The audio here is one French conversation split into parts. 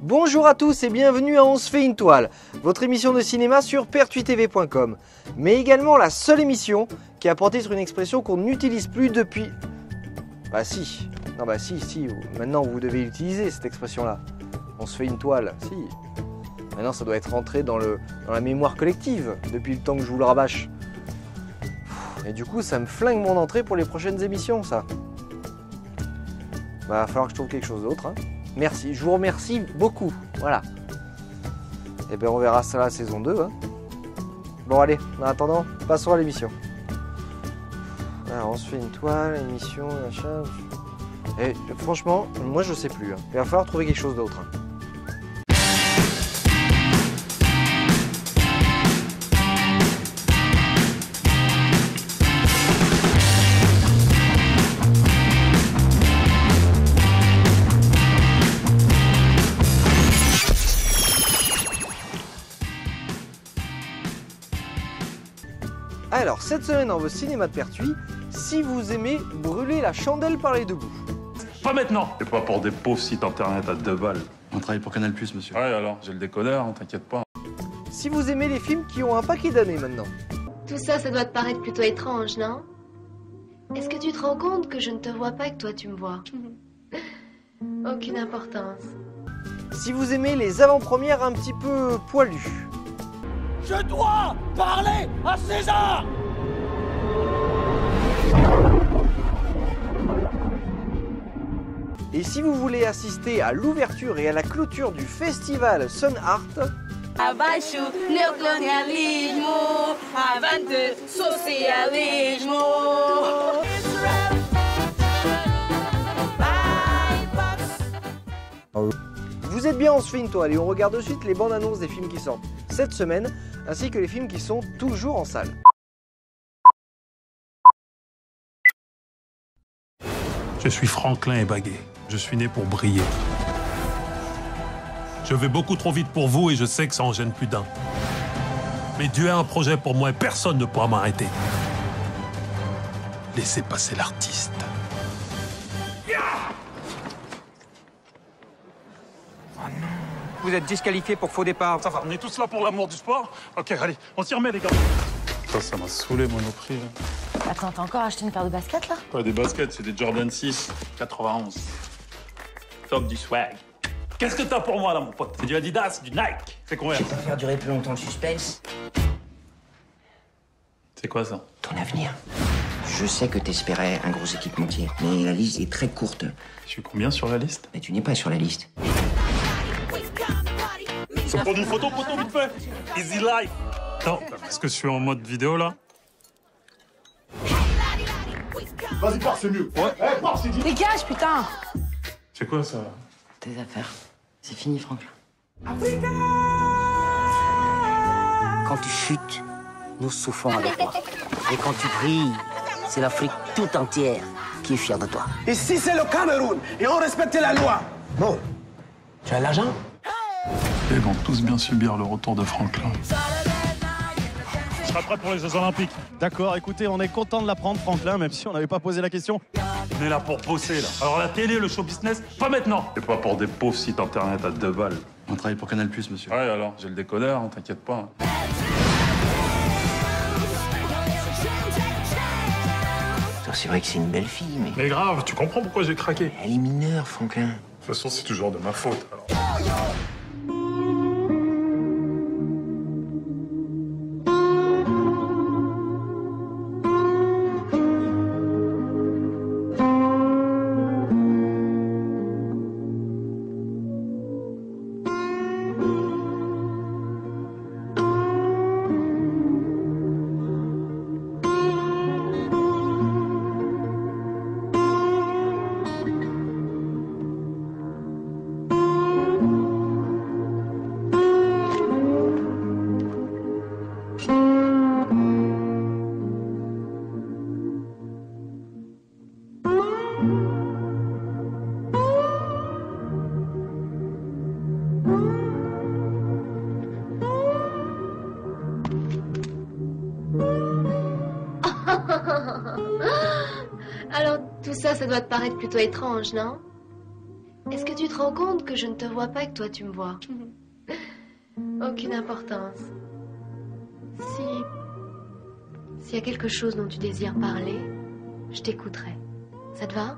Bonjour à tous et bienvenue à On se fait une toile, votre émission de cinéma sur pertuistv.com, mais également la seule émission qui a porté sur une expression qu'on n'utilise plus depuis... Bah si, non bah si, maintenant vous devez utiliser cette expression-là. On se fait une toile, si. Maintenant ça doit être rentré dans la mémoire collective depuis le temps que je vous le rabâche. Et du coup ça me flingue mon entrée pour les prochaines émissions, ça. Bah, va falloir que je trouve quelque chose d'autre. Hein. Merci, je vous remercie beaucoup. Voilà. Et bien, on verra ça la saison 2. Hein. Bon, allez, en attendant, passons à l'émission. Alors, on se fait une toile, émission, machin. Et franchement, moi, je sais plus. Hein. Il va falloir trouver quelque chose d'autre. Hein. Alors, cette semaine dans vos cinémas de Pertuis, si vous aimez brûler la chandelle par les deux bouts. Pas maintenant. C'est pas pour des pauvres sites internet à 2 balles. On travaille pour Canal+, monsieur. Ouais, alors, j'ai le décodeur, hein, t'inquiète pas. Si vous aimez les films qui ont un paquet d'années maintenant. Tout ça, ça doit te paraître plutôt étrange, non? Est-ce que tu te rends compte que je ne te vois pas et que toi tu me vois? Aucune importance. Si vous aimez les avant-premières un petit peu poilues. Je dois parler à César! Et si vous voulez assister à l'ouverture et à la clôture du festival Sun Art, Abaixo neocolonialismo, avante socialismo. vous êtes bien, on se fait une toile et on regarde de suite les bandes annonces des films qui sortent cette semaine, ainsi que les films qui sont toujours en salle. Je suis Franklin et Baguet. Je suis né pour briller. Je vais beaucoup trop vite pour vous et je sais que ça en gêne plus d'un. Mais Dieu a un projet pour moi et personne ne pourra m'arrêter. Laissez passer l'artiste. Vous êtes disqualifié pour faux départ. Ça va, on est tous là pour l'amour du sport. Ok, allez, on s'y remet, les gars. Ça m'a saoulé, Monoprix, là. Attends, t'as encore acheté une paire de baskets, là? Pas des baskets, c'est des Jordan 6, 91. Top du swag. Qu'est-ce que t'as pour moi, là, mon pote? C'est du Adidas, du Nike. C'est combien? Je vais pas faire durer plus longtemps le suspense. C'est quoi, ça? Ton avenir. Je sais que t'espérais un gros équipementier, mais la liste est très courte. Je suis combien sur la liste? Mais tu n'es pas sur la liste. Ça prend une photo, vite fait. Easy life. Attends, est-ce que je suis en mode vidéo, là? Vas-y, pars, c'est mieux. Ouais. Hey, pars, c'est dit. Dégage, putain! C'est quoi, ça? Tes affaires. C'est fini, Franklin. Quand tu chutes, nous souffrons avec toi. Et quand tu brilles, c'est l'Afrique tout entière qui est fière de toi. Ici, c'est le Cameroun et on respecte la loi. Bon, tu as de l'argent? Ils vont tous bien subir le retour de Franklin. Je serai prêt pour les Jeux Olympiques. D'accord, écoutez, on est content de l'apprendre, Franklin, même si on n'avait pas posé la question. On est là pour bosser, là. Alors la télé, le show business, pas maintenant. C'est pas pour des pauvres sites internet à 2 balles. On travaille pour Canal+, monsieur. Ouais, alors, j'ai le décodeur, hein, t'inquiète pas. C'est vrai que c'est une belle fille, mais... Mais grave, tu comprends pourquoi j'ai craqué? Elle est mineure, Franklin. De toute façon, c'est toujours de ma faute, alors. Alors, tout ça, ça doit te paraître plutôt étrange, non? Est-ce que tu te rends compte que je ne te vois pas et que toi tu me vois? Aucune importance. S'il y a quelque chose dont tu désires parler, je t'écouterai. Ça te va?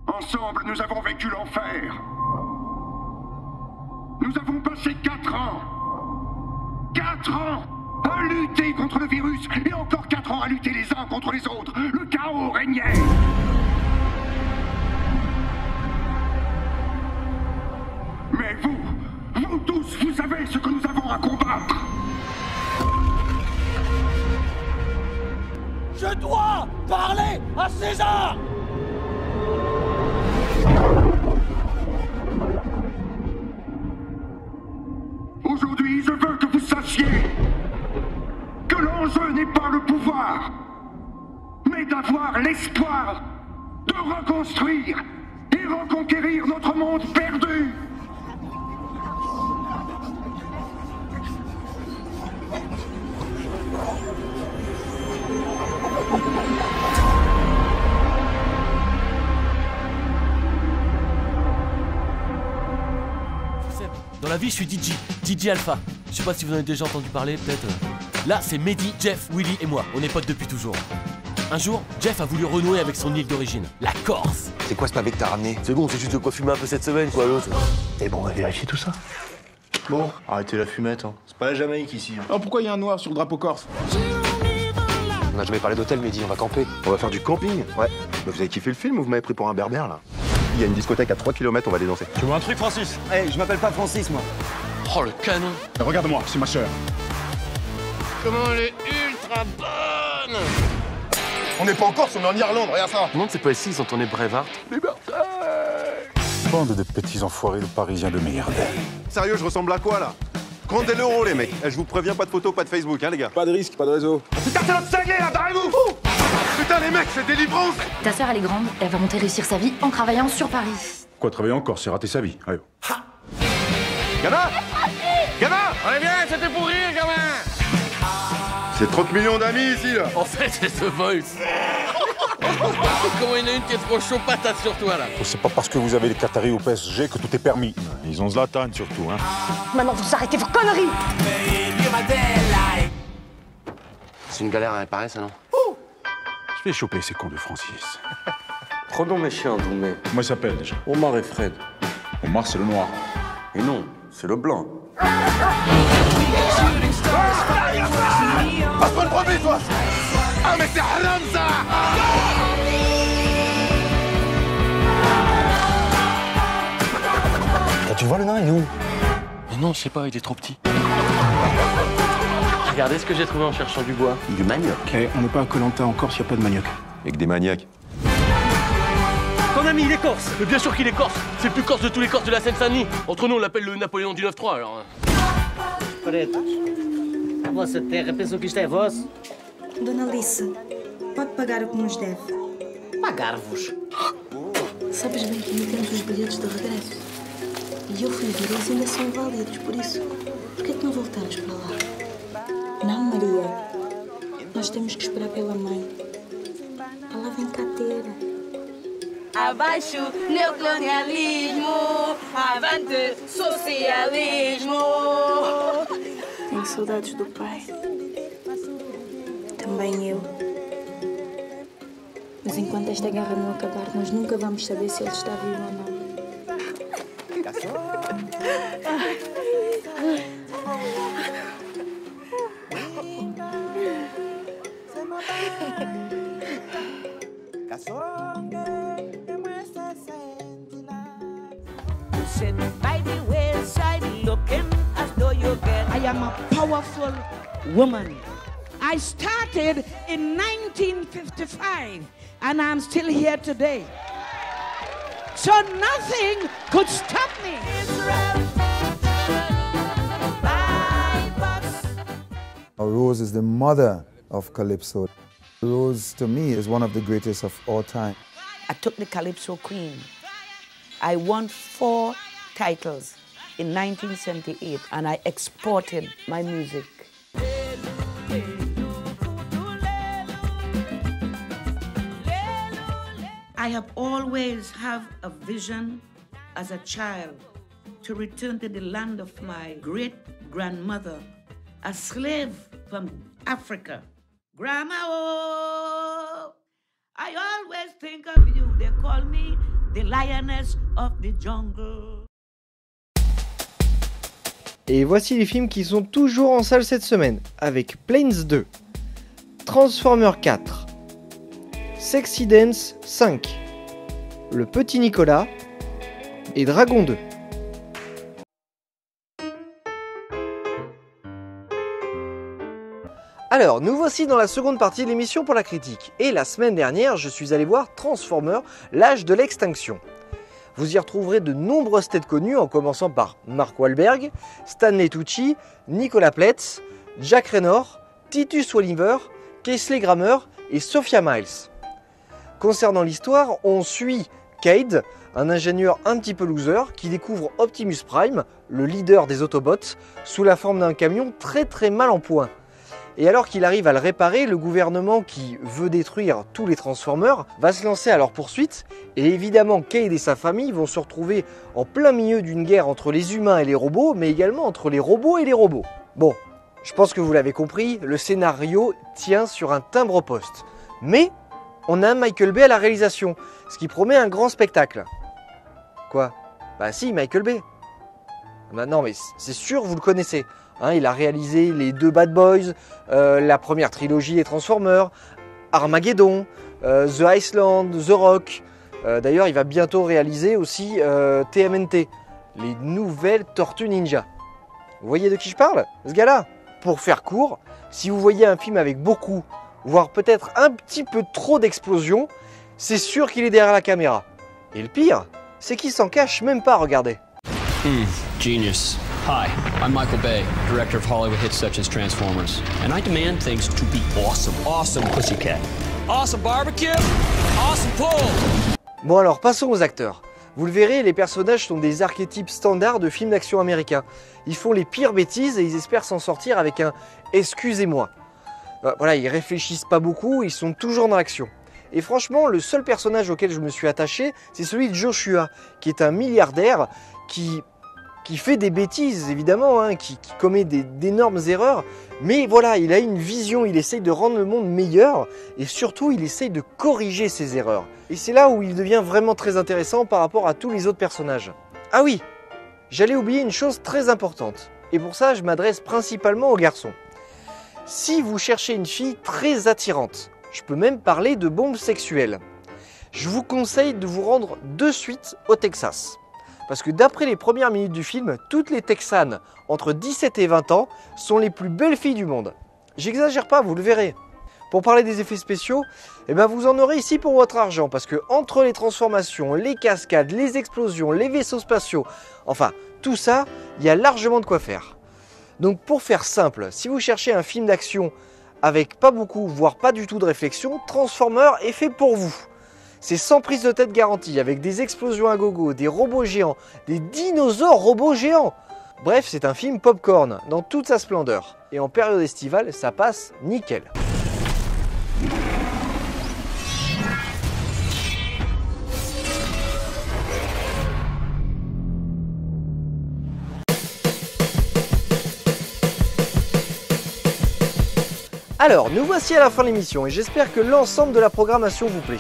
Ensemble, nous avons vécu l'enfer. Nous avons passé 4 ans. 4 ans à lutter contre le virus et encore 4 ans à lutter les uns contre les autres. Le chaos régnait. Mais vous tous, vous savez ce que nous avons à combattre. Je dois parler à César! Aujourd'hui, je veux que vous sachiez que l'enjeu n'est pas le pouvoir, mais d'avoir l'espoir de reconstruire et reconquérir notre monde perdu. Dans la vie, je suis DJ Alpha. Je sais pas si vous en avez déjà entendu parler, peut-être. Là, c'est Mehdi, Jeff, Willy et moi. On est potes depuis toujours. Un jour, Jeff a voulu renouer avec son île d'origine, la Corse. C'est quoi ce pavé que t'as ramené? C'est bon, c'est juste de quoi fumer un peu cette semaine, quoi, l'autre. Et bon, on va vérifier tout ça. Bon, arrêtez la fumette, hein. C'est pas la Jamaïque ici. Hein. Oh, pourquoi il y a un noir sur le drapeau corse? On n'a jamais parlé d'hôtel, Mehdi, on va camper. On va faire du camping? Ouais. Mais vous avez kiffé le film ou vous m'avez pris pour un berbère, là? Il y a une discothèque à 3 km, on va aller danser. Tu veux un truc, Francis? Hey, je m'appelle pas Francis, moi. Oh, le canon. Regarde-moi, c'est ma sœur. Comment elle est ultra bonne! On n'est pas en Corse, on est en Irlande, regarde ça! Je me demande c'est pas ici qu'ils entendaient Brevard. Bande de petits enfoirés de parisiens de merde. Sérieux, je ressemble à quoi, là? Comptez l'euro, les mecs. Je vous préviens, pas de photos, pas de Facebook, hein, les gars. Pas de risque, pas de réseau. Oh, putain, c'est notre cinglé, là, derrière vous! Putain, les mecs, c'est délivrance! Ta sœur, elle est grande, elle va monter réussir sa vie en travaillant sur Paris. Quoi, travailler en Corse, c'est rater sa vie. Allez. Gamin! Gamin! Allez bien, c'était pour rire, gamin! C'est 30 millions d'amis, ici, là! En fait, c'est The Voice. Comment il y en a une qui est trop chaud patate sur toi, là? C'est pas parce que vous avez les Qataris au PSG que tout est permis. Ils ont Zlatan, surtout, hein. Maintenant, vous arrêtez vos conneries! C'est une galère à réparer, ça, non? Je vais choper ces cons de Francis. Prenons mes chiens, Doumé. Comment il s'appelle, déjà? Omar et Fred. Omar, c'est le noir. Et non, c'est le blanc. Passe-moi le premier, toi! Ah, mais c'est haram, ça! Tu vois le nain, il est où? Mais non, je sais pas, il est trop petit. Regardez ce que j'ai trouvé en cherchant du bois. Du manioc. Eh, on n'est pas à Koh-Lanta en Corse, y a pas de manioc. Et que des maniaques. Ton ami, il est corse. Mais bien sûr qu'il est corse. C'est le plus corse de tous les corses de la Seine-Saint-Denis. Entre nous, on l'appelle le Napoléon du 9-3, alors. Pretos, a vossa terra pensam que isto é vosso? Dona Alice, pode pagar o que nos deve. Pagar-vos? Sabes bem que ainda temos os bilhetes de regresso. E eu fui ver, eles ainda são válidos, por isso, por que não voltamos para lá? Não, Maria. Nós temos que esperar pela mãe. Ela vem cá ter. Abaixo neocolonialismo, avante socialismo. Tenho saudades do pai. Também eu. Mas enquanto esta guerra não acabar, nós nunca vamos saber se ele está vivo ou não. I am a powerful woman. I started in 1955 and I'm still here today. So nothing could stop me. Rose is the mother of Calypso. Rose, to me, is one of the greatest of all time. I took the Calypso Queen. I won 4 titles in 1978 and I exported my music. I have always had a vision as a child to return to the land of my great-grandmother, a slave from Africa. Grandma, oh, I always think of you. They call me the lioness of the jungle. Et voici les films qui sont toujours en salle cette semaine, avec Planes 2, Transformers 4, Sexy Dance 5, Le Petit Nicolas et Dragon 2. Alors, nous voici dans la seconde partie de l'émission pour la critique. Et la semaine dernière, je suis allé voir Transformers, l'âge de l'extinction. Vous y retrouverez de nombreuses têtes connues, en commençant par Mark Wahlberg, Stanley Tucci, Nicolas Pletz, Jack Reynor, Titus Welliver, Kingsley Grammer et Sophia Myles. Concernant l'histoire, on suit Cade, un ingénieur un petit peu loser, qui découvre Optimus Prime, le leader des Autobots, sous la forme d'un camion très mal en point. Et alors qu'il arrive à le réparer, le gouvernement qui veut détruire tous les Transformers va se lancer à leur poursuite. Et évidemment, Cade et sa famille vont se retrouver en plein milieu d'une guerre entre les humains et les robots, mais également entre les robots et les robots. Bon, je pense que vous l'avez compris, le scénario tient sur un timbre-poste. Mais on a Michael Bay à la réalisation, ce qui promet un grand spectacle. Quoi? Bah si, Michael Bay. Bah non, mais c'est sûr, vous le connaissez. Hein, il a réalisé les 2 Bad Boys, la première trilogie des Transformers, Armageddon, The Iceland, The Rock. D'ailleurs, il va bientôt réaliser aussi TMNT, les nouvelles Tortues Ninja. Vous voyez de qui je parle, ce gars-là? Pour faire court, si vous voyez un film avec beaucoup, voire peut-être un petit peu trop d'explosions, c'est sûr qu'il est derrière la caméra. Et le pire, c'est qu'il s'en cache même pas, regardez. Genius. Hi, I'm Michael Bay, director of Hollywood hits such as Transformers, and I demand things to be awesome. Awesome Pussycat. Awesome barbecue. Awesome pool. Bon alors, passons aux acteurs. Vous le verrez, les personnages sont des archétypes standards de films d'action américains. Ils font les pires bêtises et ils espèrent s'en sortir avec un « excusez-moi ». Voilà, ils réfléchissent pas beaucoup, ils sont toujours dans l'action. Et franchement, le seul personnage auquel je me suis attaché, c'est celui de Joshua, qui est un milliardaire qui fait des bêtises, évidemment, hein, qui commet d'énormes erreurs. Mais voilà, il a une vision, il essaye de rendre le monde meilleur et surtout, il essaye de corriger ses erreurs. Et c'est là où il devient vraiment très intéressant par rapport à tous les autres personnages. Ah oui, j'allais oublier une chose très importante. Et pour ça, je m'adresse principalement aux garçons. Si vous cherchez une fille très attirante, je peux même parler de bombe sexuelle, je vous conseille de vous rendre de suite au Texas. Parce que d'après les premières minutes du film, toutes les Texanes entre 17 et 20 ans sont les plus belles filles du monde. J'exagère pas, vous le verrez. Pour parler des effets spéciaux, eh ben vous en aurez ici pour votre argent. Parce que entre les transformations, les cascades, les explosions, les vaisseaux spatiaux, enfin tout ça, il y a largement de quoi faire. Donc pour faire simple, si vous cherchez un film d'action avec pas beaucoup, voire pas du tout de réflexion, Transformers est fait pour vous. C'est sans prise de tête garantie, avec des explosions à gogo, des robots géants, des dinosaures robots géants. Bref, c'est un film popcorn, dans toute sa splendeur. Et en période estivale, ça passe nickel. Alors, nous voici à la fin de l'émission et j'espère que l'ensemble de la programmation vous plaît.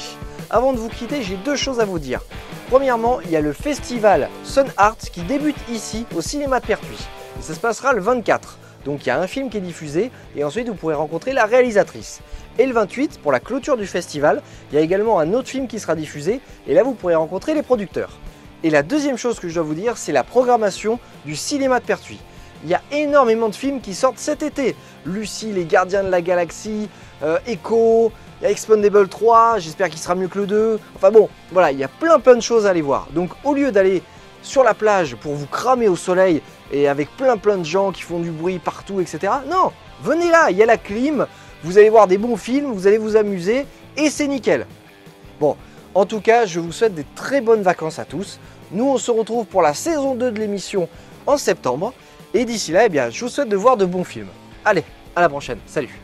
Avant de vous quitter, j'ai 2 choses à vous dire. Premièrement, il y a le festival Sun Art qui débute ici au cinéma de Pertuis. Et ça se passera le 24. Donc il y a un film qui est diffusé et ensuite vous pourrez rencontrer la réalisatrice. Et le 28, pour la clôture du festival, il y a également un autre film qui sera diffusé et là vous pourrez rencontrer les producteurs. Et la deuxième chose que je dois vous dire, c'est la programmation du cinéma de Pertuis. Il y a énormément de films qui sortent cet été. Lucie, les Gardiens de la Galaxie, Echo, il y a Expendables 3, j'espère qu'il sera mieux que le 2. Enfin bon, voilà, il y a plein de choses à aller voir. Donc au lieu d'aller sur la plage pour vous cramer au soleil et avec plein de gens qui font du bruit partout, etc. Non, venez là, il y a la clim, vous allez voir des bons films, vous allez vous amuser et c'est nickel. Bon, en tout cas, je vous souhaite des très bonnes vacances à tous. Nous, on se retrouve pour la saison 2 de l'émission en septembre. Et d'ici là, eh bien, je vous souhaite de voir de bons films. Allez, à la prochaine, salut!